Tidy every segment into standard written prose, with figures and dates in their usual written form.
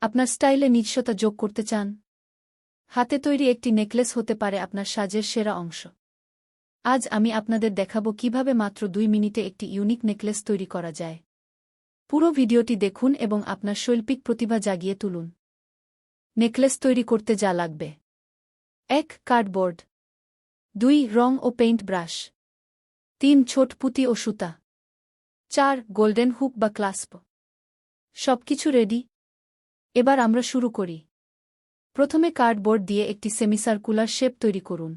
আপনার স্টাইলে নিজস্বতা যোগ করতে চান? হাতে তৈরি একটি নেকলেস হতে পারে আপনার সাজের সেরা অংশ। আজ আমি আপনাদের দেখাবো কিভাবে মাত্র 2 মিনিটে একটি ইউনিক নেকলেস তৈরি করা যায়। পুরো ভিডিওটি দেখুন এবং আপনার শৈল্পিক প্রতিভা জাগিয়ে তুলুন। নেকলেস তৈরি করতে যা লাগবে: 1. কার্ডবোর্ড, 2. রং ও পেইন্ট ব্রাশ, 3. ছোট পুঁতি ও সুতা, 4. গোল্ডেন হুক বা ক্লাস্প। সবকিছু রেডি? এবার আমরা শুরু করি। প্রথমে কার্ডবোর্ড দিয়ে একটি সেমিসার্কুলার শেপ তৈরি করুন।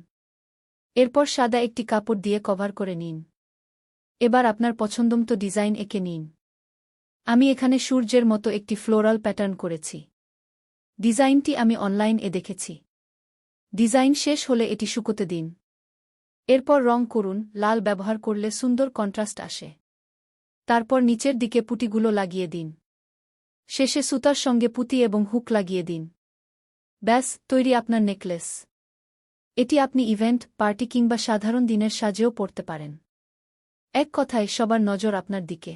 এরপর সাদা একটি কাপড় দিয়ে কভার করে নিন। এবার আপনার পছন্দমতো ডিজাইন এঁকে নিন। আমি এখানে সূর্যের মতো একটি ফ্লোরাল প্যাটার্ন করেছি। ডিজাইনটি আমি অনলাইনে দেখেছি। ডিজাইন শেষ হলে এটি শুকোতে দিন। এরপর রং করুন, লাল ব্যবহার করলে সুন্দর কন্ট্রাস্ট আসে। তারপর নিচের দিকে পুঁতিগুলো লাগিয়ে দিন। শেষে সুতার সঙ্গে পুঁতি এবং হুক লাগিয়ে দিন। ব্যাস, তৈরি আপনার নেকলেস। এটি আপনি ইভেন্ট, পার্টি কিংবা সাধারণ দিনের সাজেও পরতে পারেন। এক কথায়, সবার নজর আপনার দিকে।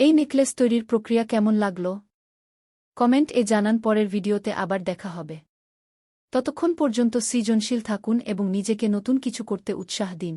এই নেকলেস তৈরির প্রক্রিয়া কেমন লাগল? কমেন্ট জানান। পরের ভিডিওতে আবার দেখা হবে। ততক্ষণ পর্যন্ত সৃজনশীল থাকুন এবং নিজেকে নতুন কিছু করতে উৎসাহ দিন।